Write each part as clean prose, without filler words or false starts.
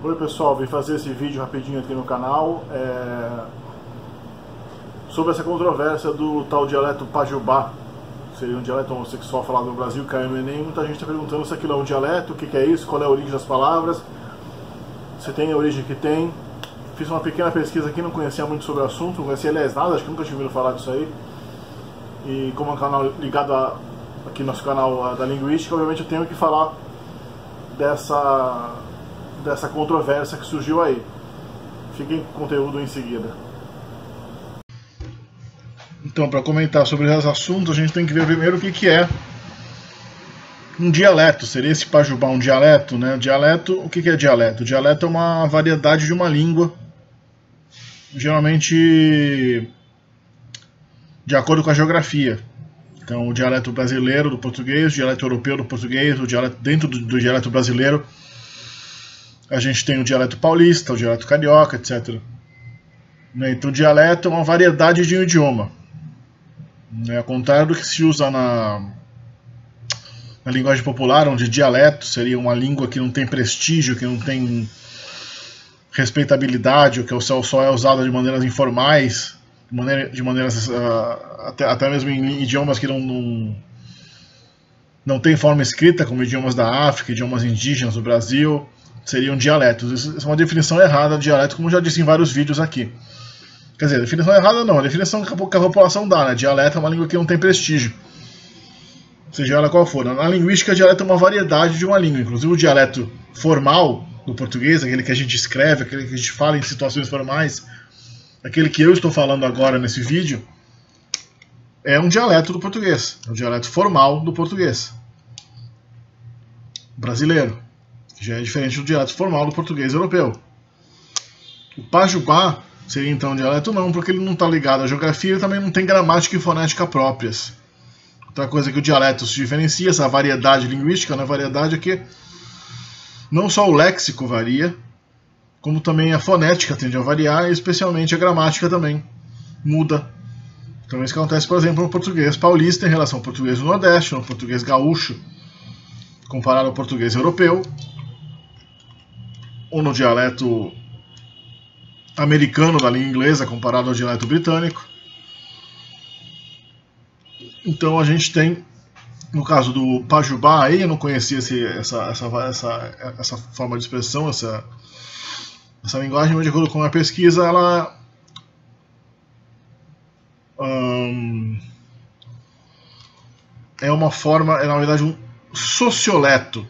Oi pessoal, vim fazer esse vídeo rapidinho aqui no canal sobre essa controvérsia do tal dialeto Pajubá. Seria um dialeto homossexual falado no Brasil, caiu no Enem. Muita gente está perguntando se aquilo é um dialeto, o que é isso, qual é a origem das palavras, se tem a origem que tem. Fiz uma pequena pesquisa aqui, não conhecia muito sobre o assunto, não conhecia aliás nada, acho que nunca tinha ouvido falar disso aí. E como é um canal ligado aqui no nosso canal da linguística, obviamente eu tenho que falar dessa controvérsia que surgiu aí. Fiquem com o conteúdo em seguida. Então, para comentar sobre esses assuntos, a gente tem que ver primeiro o que é um dialeto. Seria esse Pajubá um dialeto, né? Dialeto, o que é dialeto? Dialeto é uma variedade de uma língua, geralmente de acordo com a geografia. Então, o dialeto brasileiro do português, o dialeto europeu do português, o dialeto dentro do dialeto brasileiro, a gente tem o dialeto paulista, o dialeto carioca, etc. Então, o dialeto é uma variedade de um idioma. Ao contrário do que se usa na linguagem popular, onde dialeto seria uma língua que não tem prestígio, que não tem respeitabilidade, ou que só é usada de maneiras informais, de maneiras até mesmo em idiomas que não tem forma escrita, como idiomas da África, idiomas indígenas do Brasil, seriam dialetos. Isso é uma definição errada de dialeto, como já disse em vários vídeos aqui. Quer dizer, definição errada não, a definição que a população dá, né? Dialeto é uma língua que não tem prestígio, seja ela qual for. Na linguística, dialeto é uma variedade de uma língua, inclusive o dialeto formal do português, aquele que a gente escreve, aquele que a gente fala em situações formais, aquele que eu estou falando agora nesse vídeo, é um dialeto do português, é um dialeto formal do português brasileiro, que já é diferente do dialeto formal do português europeu. O Pajubá seria então um dialeto não, porque ele não está ligado à geografia e também não tem gramática e fonética próprias. Outra coisa que o dialeto se diferencia, essa variedade linguística, né? Variedade é que não só o léxico varia, como também a fonética tende a variar, e especialmente a gramática também muda. Então isso que acontece, por exemplo, no português paulista em relação ao português do Nordeste, no português gaúcho comparado ao português europeu, ou no dialeto americano da língua inglesa comparado ao dialeto britânico. Então a gente tem, no caso do Pajubá, aí eu não conhecia essa forma de expressão, essa linguagem, mas de acordo com a pesquisa, ela é uma forma, é na verdade um socioleto,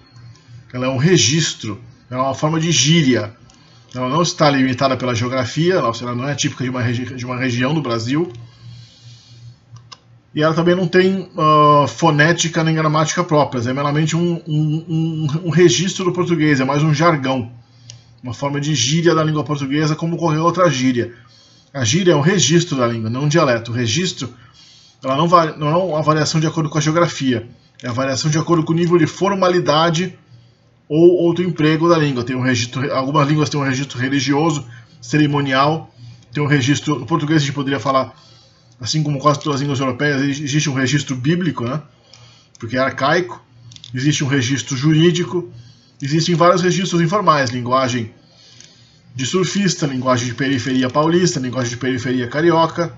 ela é um registro, ela é uma forma de gíria. Ela não está limitada pela geografia, ela não é típica de uma região do Brasil. E ela também não tem fonética nem gramática próprias, é meramente um registro do português, é mais um jargão. Uma forma de gíria da língua portuguesa, como qualquer outra gíria. A gíria é um registro da língua, não um dialeto. O registro ela não é uma variação de acordo com a geografia, é a variação de acordo com o nível de formalidade ou outro emprego da língua. Tem um registro, algumas línguas têm um registro religioso, cerimonial, tem um registro, no português a gente poderia falar, assim como quase todas as línguas europeias, existe um registro bíblico, né? Porque é arcaico, existe um registro jurídico, existem vários registros informais, linguagem de surfista, linguagem de periferia paulista, linguagem de periferia carioca.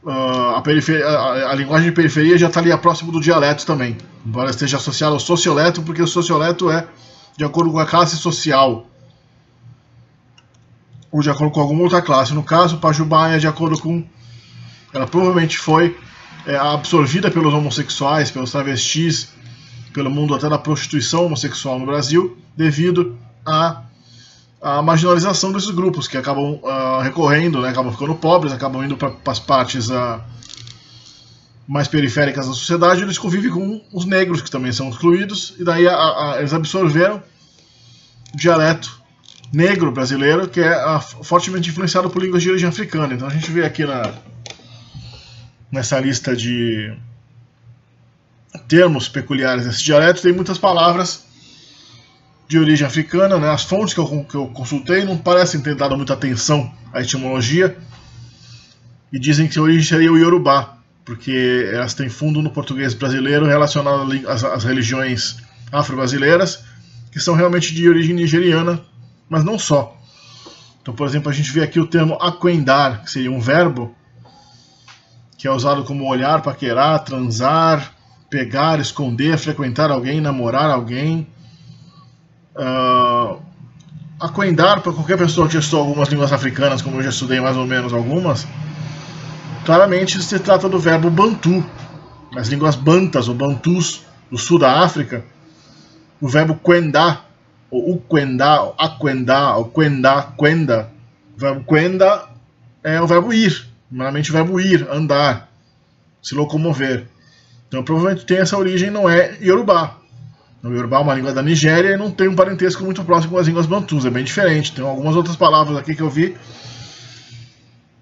A linguagem de periferia já está ali próximo do dialeto também, embora esteja associada ao socioleto, porque o socioleto é de acordo com a classe social, ou de acordo com alguma outra classe. No caso, o Pajubá é de acordo com... Ela provavelmente foi absorvida pelos homossexuais, pelos travestis, pelo mundo até da prostituição homossexual no Brasil, devido à marginalização desses grupos, que acabam recorrendo, né, acabam ficando pobres, acabam indo para as partes mais periféricas da sociedade. Eles convivem com os negros, que também são excluídos, e daí eles absorveram o dialeto negro brasileiro, que é fortemente influenciado por línguas de origem africana. Então a gente vê aqui nessa lista de termos peculiares desse dialeto, tem muitas palavras de origem africana, né? As fontes que eu consultei não parecem ter dado muita atenção à etimologia e dizem que a origem seria o Yorubá, porque elas têm fundo no português brasileiro relacionado às religiões afro-brasileiras, que são realmente de origem nigeriana, mas não só. Então, por exemplo, a gente vê aqui o termo aquendar, que seria um verbo, que é usado como olhar, paquerar, transar, pegar, esconder, frequentar alguém, namorar alguém. Aquendar, para qualquer pessoa que já estudou algumas línguas africanas, como eu já estudei mais ou menos algumas, claramente se trata do verbo bantu. Nas línguas bantas ou bantus do sul da África, o verbo quenda, ou uquenda, aquenda, ou quenda, quenda. O verbo quenda é o verbo ir, normalmente o verbo ir, andar, se locomover. Então provavelmente tem essa origem, não é Yorubá. O Yorubá é uma língua da Nigéria e não tem um parentesco muito próximo com as línguas bantus, é bem diferente. Tem algumas outras palavras aqui que eu vi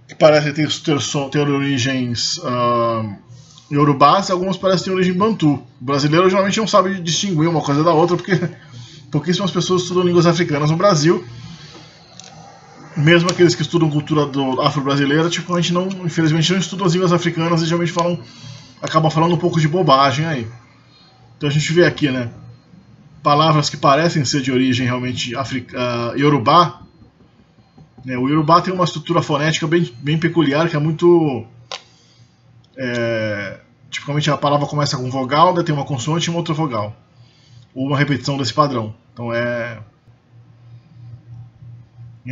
que parecem ter origens Yorubás, e algumas parecem ter origem bantu. O brasileiro geralmente não sabe distinguir uma coisa da outra, porque pouquíssimas pessoas estudam línguas africanas no Brasil. Mesmo aqueles que estudam cultura afro-brasileira, tipo, a gente não, infelizmente não estudam as línguas africanas e geralmente acabam falando um pouco de bobagem aí. Então a gente vê aqui, né, palavras que parecem ser de origem realmente Yorubá. O Yorubá tem uma estrutura fonética bem peculiar, que é muito... tipicamente a palavra começa com vogal, daí tem uma consoante e uma outra vogal, ou uma repetição desse padrão. Então é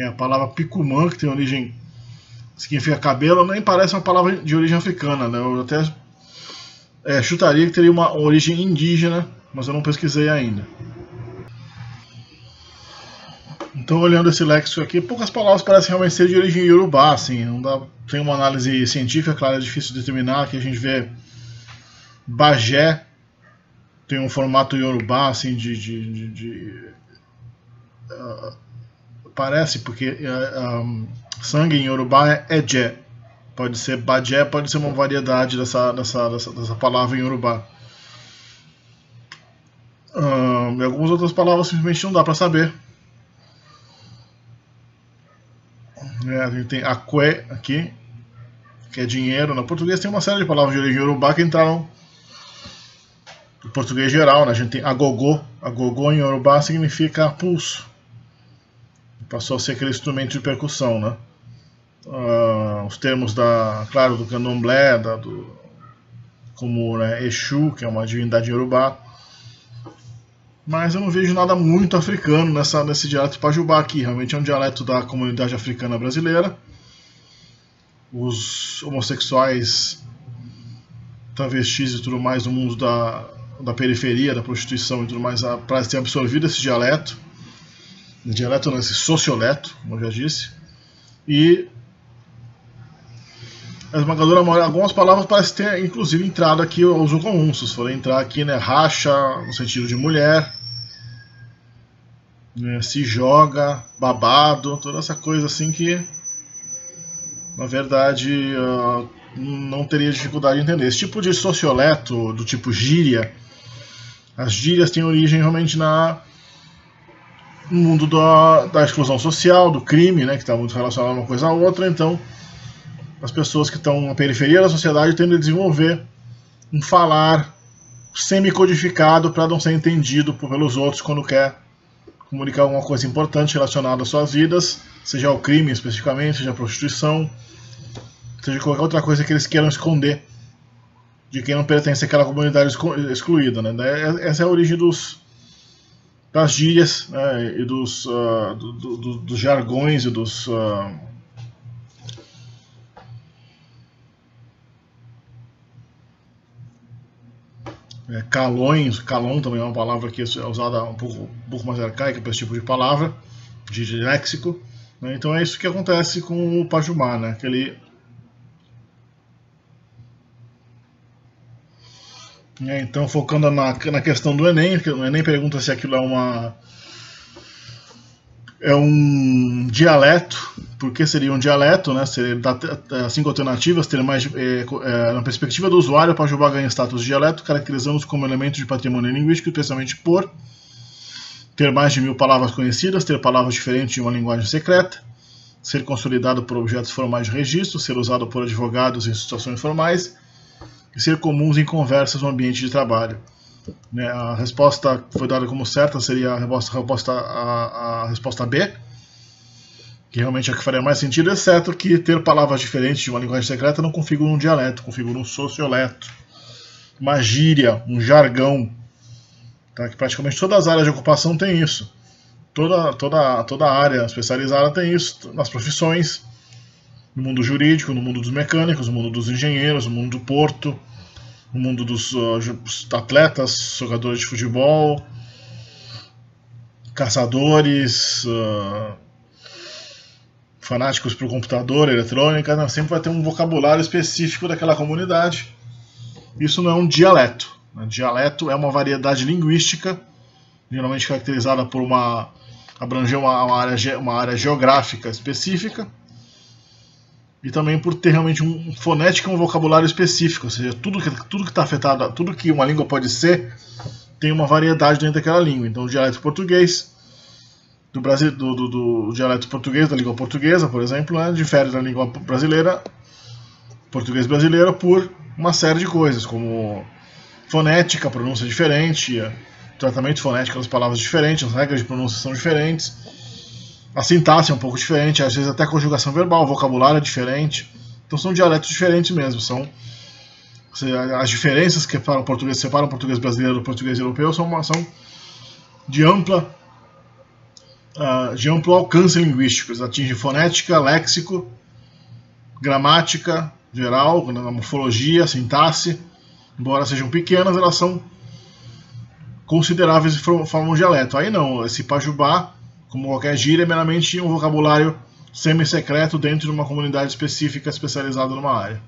a palavra picumã, que tem origem, significa cabelo, nem parece uma palavra de origem africana, né? Eu até chutaria que teria uma origem indígena, mas eu não pesquisei ainda. Então, olhando esse léxico aqui, poucas palavras parecem realmente ser de origem Yorubá, assim, não dá, tem uma análise científica, claro, é difícil de determinar. Aqui a gente vê Bagé, tem um formato Yorubá, assim, parece, porque sangue em Yorubá é Eje, pode ser Bagé, pode ser uma variedade dessa palavra em Yorubá. E algumas outras palavras simplesmente não dá para saber. A gente tem aqué aqui, que é dinheiro. No português tem uma série de palavras de origem Yorubá que entraram no português geral, né? A gente tem agogô. Agogô em Yorubá significa pulso. Passou a ser aquele instrumento de percussão, né? Os termos claro, do candomblé, como, né, Exu, que é uma divindade Yorubá. Mas eu não vejo nada muito africano nesse dialeto pajubá aqui. Realmente é um dialeto da comunidade africana brasileira. Os homossexuais, travestis e tudo mais do mundo da periferia, da prostituição e tudo mais, parecem ter absorvido esse dialeto. Dialeto não, esse socioleto, como eu já disse. E a esmagadora maioria, algumas palavras parecem ter, inclusive, entrado aqui ao uso comum. Se forem entrar aqui, né, racha, no sentido de mulher, né, se joga, babado, toda essa coisa assim que, na verdade, não teria dificuldade de entender. Esse tipo de socioleto, do tipo gíria, as gírias têm origem realmente no mundo da exclusão social, do crime, né, que está muito relacionado uma coisa à outra. Então, as pessoas que estão na periferia da sociedade tendem a desenvolver um falar semi-codificado para não ser entendido pelos outros quando quer comunicar alguma coisa importante relacionada às suas vidas, seja o crime especificamente, seja a prostituição, seja qualquer outra coisa que eles queiram esconder de quem não pertence àquela comunidade excluída, né? Essa é a origem das gírias, né, e dos jargões e dos... calões. Calão também é uma palavra que é usada um pouco mais arcaica para esse tipo de palavra, de léxico, né? Então é isso que acontece com o pajubá, né? Então, focando na questão do Enem, o Enem pergunta se aquilo é um dialeto. Por que seria um dialeto, né? Dá 5 alternativas, ter mais, na perspectiva do usuário, o pajubá ganha status de dialeto, caracterizando-se como elemento de patrimônio linguístico, especialmente por ter mais de 1000 palavras conhecidas, ter palavras diferentes de uma linguagem secreta, ser consolidado por objetos formais de registro, ser usado por advogados em situações formais, e ser comuns em conversas no ambiente de trabalho. Né, a resposta que foi dada como certa seria a resposta B, que realmente é o que faria mais sentido, exceto que ter palavras diferentes de uma linguagem secreta não configura um dialeto, configura um socioleto, uma gíria, um jargão. Tá? Que praticamente todas as áreas de ocupação têm isso. Toda área especializada tem isso nas profissões, no mundo jurídico, no mundo dos mecânicos, no mundo dos engenheiros, no mundo do porto, no mundo dos atletas, jogadores de futebol, caçadores, fanáticos por computador, eletrônica, né? Sempre vai ter um vocabulário específico daquela comunidade. Isso não é um dialeto. Dialeto é uma variedade linguística, geralmente caracterizada por abranger uma área geográfica específica, e também por ter realmente fonética e um vocabulário específico, ou seja, tudo que está afetado, tudo que uma língua pode ser, tem uma variedade dentro daquela língua. Então o dialeto português do dialeto português da língua portuguesa, por exemplo, né, difere da língua brasileira, português brasileiro, por uma série de coisas, como fonética, pronúncia diferente, tratamento fonético das palavras diferentes, as regras de pronúncia são diferentes, a sintaxe é um pouco diferente, às vezes até a conjugação verbal, o vocabulário é diferente. Então são dialetos diferentes mesmo. As diferenças que separam o português brasileiro do português europeu são de amplo alcance linguístico. Eles atingem fonética, léxico, gramática geral, morfologia, sintaxe. Embora sejam pequenas, elas são consideráveis e formam um dialeto. Aí não, esse pajubá, como qualquer gíria, é meramente um vocabulário semi-secreto dentro de uma comunidade específica especializada numa área.